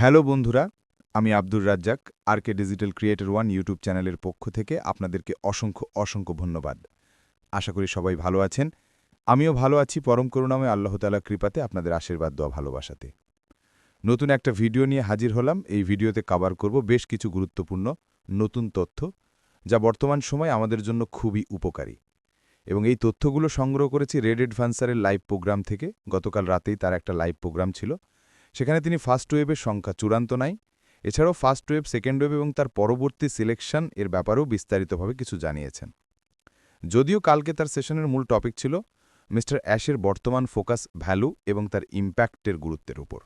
Hello বন্ধুরা, আমি Abdur Razzak RK digital creator one YouTube চ্যানেলের পক্ষ থেকে আপনাদেরকে অসংখ্য অসংখ্য ধন্যবাদ। আশা করি সবাই ভালো আছেন। আমিও ভালো আছি পরম করুণাময় আল্লাহ তাআলার কৃপাতে আপনাদের আশীর্বাদ দোয়া ভালোবাসাতে। নতুন একটা ভিডিও নিয়ে হাজির হলাম। এই ভিডিওতে কভার করব বেশ কিছু গুরুত্বপূর্ণ নতুন তথ্য, যা বর্তমান সময়ে আমাদের জন্য খুবই উপকারী। এবং এই তথ্যগুলো সংগ্রহ করেছি রেড অ্যাডভান্সারের লাইভ প্রোগ্রাম থেকে। গতকাল রাতেই তার একটা লাইভ প্রোগ্রাম ছিল। সেখানে তিনি ফার্স্ট ওয়েভের সংখ্যা চূড়ান্ত নাই, এছাড়াও ফার্স্ট ওয়েভ, সেকেন্ড ওয়েভ এবং তার পরবর্তী সিলেকশন এর ব্যাপারেও বিস্তারিতভাবে কিছু জানিয়েছেন। যদিও কালকে তার সেশনের মূল টপিক ছিল মিস্টার অ্যাশের বর্তমান ফোকাস ভ্যালু এবং তার ইম্প্যাক্টের গুরুত্বের উপর।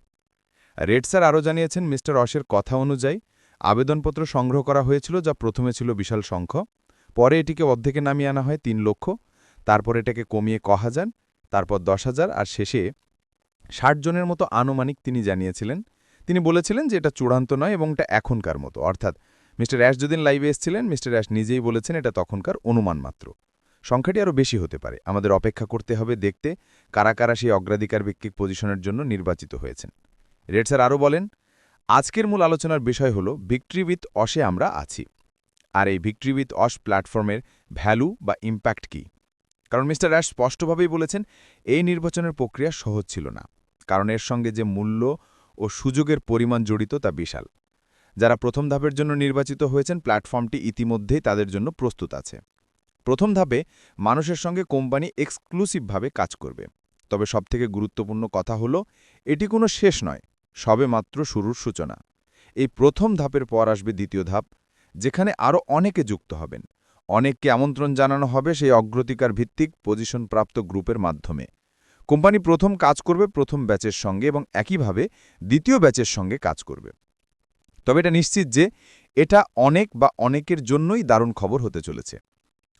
রেড স্যার আরও জানিয়েছেন মিস্টার অশের কথা অনুযায়ী আবেদনপত্র সংগ্রহ করা হয়েছিল, যা প্রথমে ছিল বিশাল সংখ্যা, পরে এটিকে অর্ধেকে নামিয়ে আনা হয় ৩ লক্ষ, তারপর এটাকে কমিয়ে ১,০০০, তারপর ১০,০০০ আর শেষে ৬০ জনের মতো আনুমানিক তিনি জানিয়েছিলেন। তিনি বলেছিলেন যে এটা চূড়ান্ত নয় এবং এটা এখনকার মতো, অর্থাৎ মিস্টার অ্যাশ যেদিন লাইভে এসেছিলেন মিস্টার অ্যাশ নিজেই বলেছেন এটা তখনকার অনুমান মাত্র। সংখ্যাটি আরও বেশি হতে পারে। আমাদের অপেক্ষা করতে হবে দেখতে কারা কারা সেই অগ্রাধিকার ভিত্তিক পজিশনের জন্য নির্বাচিত হয়েছেন। রেড স্যার আরও বলেন, আজকের মূল আলোচনার বিষয় হল ভিক্টরি উইথ অশে আমরা আছি। আর এই ভিক্টরি উইথ অশ প্ল্যাটফর্মের ভ্যালু বা ইম্প্যাক্ট কী। কারণ মিস্টার অ্যাশ স্পষ্টভাবেই বলেছেন এই নির্বাচনের প্রক্রিয়া সহজ ছিল না, কারণ এর সঙ্গে যে মূল্য ও সুযোগের পরিমাণ জড়িত তা বিশাল। যারা প্রথম ধাপের জন্য নির্বাচিত হয়েছেন প্ল্যাটফর্মটি ইতিমধ্যেই তাদের জন্য প্রস্তুত আছে। প্রথম ধাপে মানুষের সঙ্গে কোম্পানি এক্সক্লুসিভভাবে কাজ করবে। তবে সবথেকে গুরুত্বপূর্ণ কথা হলো এটি কোনো শেষ নয়, সবে মাত্র শুরুর সূচনা। এই প্রথম ধাপের পর আসবে দ্বিতীয় ধাপ, যেখানে আরও অনেকে যুক্ত হবেন। অনেককে আমন্ত্রণ জানানো হবে সেই অগ্রাধিকার ভিত্তিক পজিশনপ্রাপ্ত গ্রুপের মাধ্যমে। কোম্পানি প্রথম কাজ করবে প্রথম ব্যাচের সঙ্গে এবং একইভাবে দ্বিতীয় ব্যাচের সঙ্গে কাজ করবে। তবে এটা নিশ্চিত যে এটা অনেক বা অনেকের জন্যই দারুণ খবর হতে চলেছে।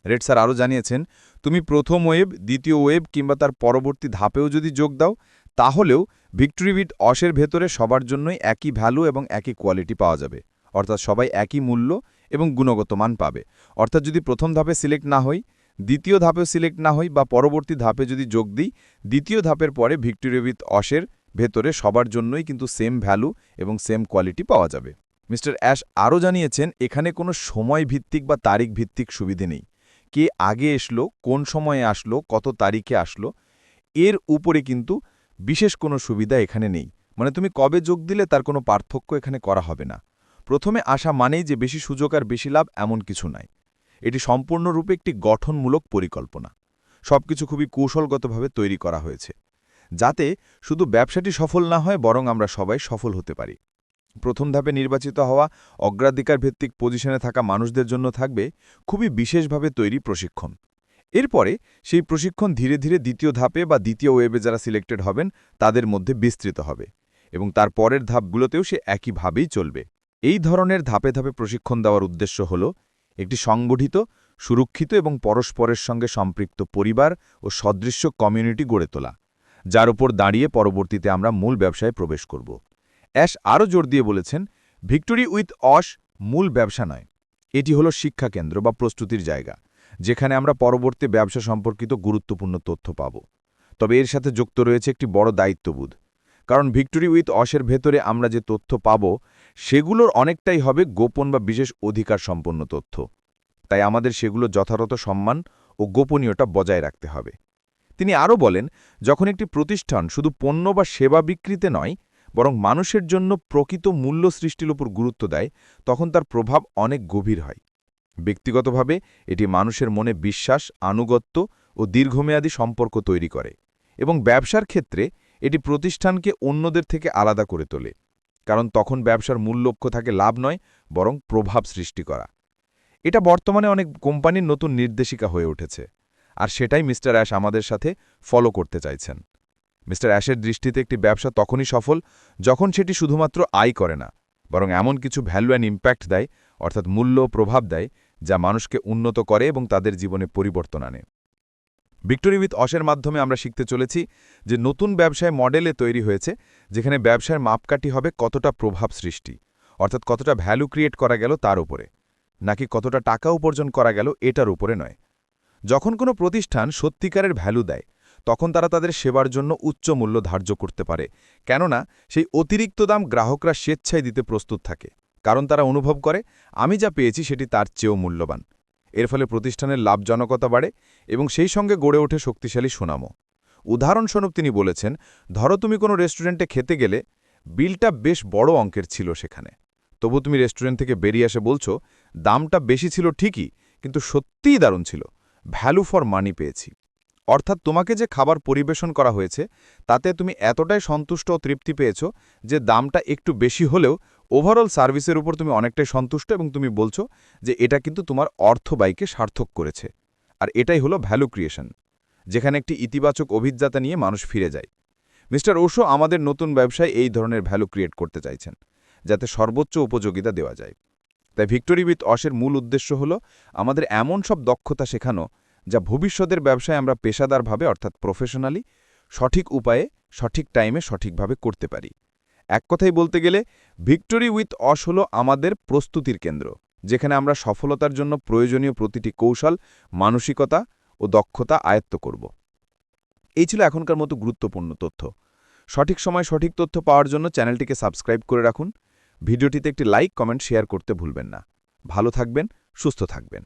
রেড স্যার আরও জানিয়েছেন, তুমি প্রথম ওয়েব, দ্বিতীয় ওয়েব কিংবা তার পরবর্তী ধাপেও যদি যোগ দাও, তাহলেও ভিক্টরি উইথ অশের ভেতরে সবার জন্যই একই ভ্যালু এবং একই কোয়ালিটি পাওয়া যাবে, অর্থাৎ সবাই একই মূল্য এবং গুণগত মান পাবে। অর্থাৎ যদি প্রথম ধাপে সিলেক্ট না হই, দ্বিতীয় ধাপেও সিলেক্ট না হই বা পরবর্তী ধাপে যদি যোগ দিই, দ্বিতীয় ধাপের পরে ভিক্টরি উইথ অশের ভেতরে সবার জন্যই কিন্তু সেম ভ্যালু এবং সেম কোয়ালিটি পাওয়া যাবে। মিস্টার অ্যাশ আরও জানিয়েছেন, এখানে কোনো সময় ভিত্তিক বা তারিখ ভিত্তিক সুবিধে নেই। কে আগে আসলো, কোন সময়ে আসলো, কত তারিখে আসলো, এর উপরে কিন্তু বিশেষ কোনো সুবিধা এখানে নেই। মানে তুমি কবে যোগ দিলে তার কোনো পার্থক্য এখানে করা হবে না। প্রথমে আসা মানেই যে বেশি সুযোগ আর বেশি লাভ এমন কিছু নাই। এটি সম্পূর্ণরূপে একটি গঠনমূলক পরিকল্পনা। সবকিছু খুবই কৌশলগতভাবে তৈরি করা হয়েছে, যাতে শুধু ব্যবসাটি সফল না হয় বরং আমরা সবাই সফল হতে পারি। প্রথম ধাপে নির্বাচিত হওয়া অগ্রাধিকার ভিত্তিক পজিশনে থাকা মানুষদের জন্য থাকবে খুবই বিশেষভাবে তৈরি প্রশিক্ষণ। এরপরে সেই প্রশিক্ষণ ধীরে ধীরে দ্বিতীয় ধাপে বা দ্বিতীয় ওয়েবে যারা সিলেক্টেড হবেন তাদের মধ্যে বিস্তৃত হবে এবং তার পরের ধাপগুলোতেও সে একইভাবেই চলবে। এই ধরনের ধাপে ধাপে প্রশিক্ষণ দেওয়ার উদ্দেশ্য হল একটি সংগঠিত, সুরক্ষিত এবং পরস্পরের সঙ্গে সম্পৃক্ত পরিবার ও সদৃশ্য কমিউনিটি গড়ে তোলা, যার উপর দাঁড়িয়ে পরবর্তীতে আমরা মূল ব্যবসায় প্রবেশ করব। অ্যাশ আরও জোর দিয়ে বলেছেন, ভিক্টরি উইথ অশ মূল ব্যবসা নয়, এটি হলো শিক্ষাকেন্দ্র বা প্রস্তুতির জায়গা, যেখানে আমরা পরবর্তী ব্যবসা সম্পর্কিত গুরুত্বপূর্ণ তথ্য পাব। তবে এর সাথে যুক্ত রয়েছে একটি বড় দায়িত্ববোধ, কারণ ভিক্টরি উইথ অশের ভেতরে আমরা যে তথ্য পাব সেগুলোর অনেকটাই হবে গোপন বা বিশেষ অধিকার সম্পন্ন তথ্য। তাই আমাদের সেগুলো যথাযথ সম্মান ও গোপনীয়তা বজায় রাখতে হবে। তিনি আরও বলেন, যখন একটি প্রতিষ্ঠান শুধু পণ্য বা সেবা বিক্রিতে নয় বরং মানুষের জন্য প্রকৃত মূল্য সৃষ্টির উপর গুরুত্ব দেয়, তখন তার প্রভাব অনেক গভীর হয়। ব্যক্তিগতভাবে এটি মানুষের মনে বিশ্বাস, আনুগত্য ও দীর্ঘমেয়াদী সম্পর্ক তৈরি করে এবং ব্যবসার ক্ষেত্রে এটি প্রতিষ্ঠানকে অন্যদের থেকে আলাদা করে তোলে, কারণ তখন ব্যবসার মূল লক্ষ্য থাকে লাভ নয় বরং প্রভাব সৃষ্টি করা। এটা বর্তমানে অনেক কোম্পানির নতুন নির্দেশিকা হয়ে উঠেছে, আর সেটাই মিস্টার অ্যাশ আমাদের সাথে ফলো করতে চাইছেন। মিস্টার অ্যাশের দৃষ্টিতে একটি ব্যবসা তখনই সফল যখন সেটি শুধুমাত্র আয় করে না, বরং এমন কিছু ভ্যালু অ্যান্ড ইম্প্যাক্ট দেয়, অর্থাৎ মূল্য ও প্রভাব দেয়, যা মানুষকে উন্নত করে এবং তাদের জীবনে পরিবর্তন আনে। ভিক্টরি উইথ অশের মাধ্যমে আমরা শিখতে চলেছি যে নতুন ব্যবসায় মডেলে তৈরি হয়েছে, যেখানে ব্যবসার মাপকাঠি হবে কতটা প্রভাব সৃষ্টি, অর্থাৎ কতটা ভ্যালু ক্রিয়েট করা গেল তার উপরে, নাকি কতটা টাকা উপার্জন করা গেল এটার উপরে নয়। যখন কোনো প্রতিষ্ঠান সত্যিকারের ভ্যালু দেয়, তখন তারা তাদের সেবার জন্য উচ্চ মূল্য ধার্য করতে পারে, কেননা সেই অতিরিক্ত দাম গ্রাহকরা স্বেচ্ছায় দিতে প্রস্তুত থাকে, কারণ তারা অনুভব করে আমি যা পেয়েছি সেটি তার চেয়েও মূল্যবান। এর ফলে প্রতিষ্ঠানের লাভজনকতা বাড়ে এবং সেই সঙ্গে গড়ে ওঠে শক্তিশালী সুনামও। উদাহরণস্বরূপ তিনি বলেছেন, ধরো তুমি কোনো রেস্টুরেন্টে খেতে গেলে, বিলটা বেশ বড় অঙ্কের ছিল সেখানে, তবু তুমি রেস্টুরেন্ট থেকে বেরিয়ে এসে বলছো দামটা বেশি ছিল ঠিকই, কিন্তু সত্যিই দারুণ ছিল, ভ্যালু ফর মানি পেয়েছি। অর্থাৎ তোমাকে যে খাবার পরিবেশন করা হয়েছে তাতে তুমি এতটাই সন্তুষ্ট ও তৃপ্তি পেয়েছ যে দামটা একটু বেশি হলেও ওভারঅল সার্ভিসের উপর তুমি অনেকটাই সন্তুষ্ট এবং তুমি বলছো যে এটা কিন্তু তোমার অর্থব্যয়কে সার্থক করেছে। আর এটাই হলো ভ্যালু ক্রিয়েশন, যেখানে একটি ইতিবাচক অভিজ্ঞতা নিয়ে মানুষ ফিরে যায়। মিস্টার ওশো আমাদের নতুন ব্যবসায় এই ধরনের ভ্যালু ক্রিয়েট করতে চাইছেন, যাতে সর্বোচ্চ উপযোগিতা দেওয়া যায়। তাই ভিক্টোরি উইথ অসের মূল উদ্দেশ্য হল আমাদের এমন সব দক্ষতা শেখানো যা ভবিষ্যতের ব্যবসায় আমরা পেশাদারভাবে অর্থাৎ প্রফেশনালি সঠিক উপায়ে সঠিক টাইমে সঠিকভাবে করতে পারি। এক কথাই বলতে গেলে ভিক্টোরি উইথ অস হল আমাদের প্রস্তুতির কেন্দ্র, যেখানে আমরা সফলতার জন্য প্রয়োজনীয় প্রতিটি কৌশল, মানসিকতা ও দক্ষতা আয়ত্ত করব। এই ছিল এখনকার মতো গুরুত্বপূর্ণ তথ্য। সঠিক সময় সঠিক তথ্য পাওয়ার জন্য চ্যানেলটিকে সাবস্ক্রাইব করে রাখুন। ভিডিওটিতে একটি লাইক, কমেন্ট, শেয়ার করতে ভুলবেন না। ভালো থাকবেন, সুস্থ থাকবেন।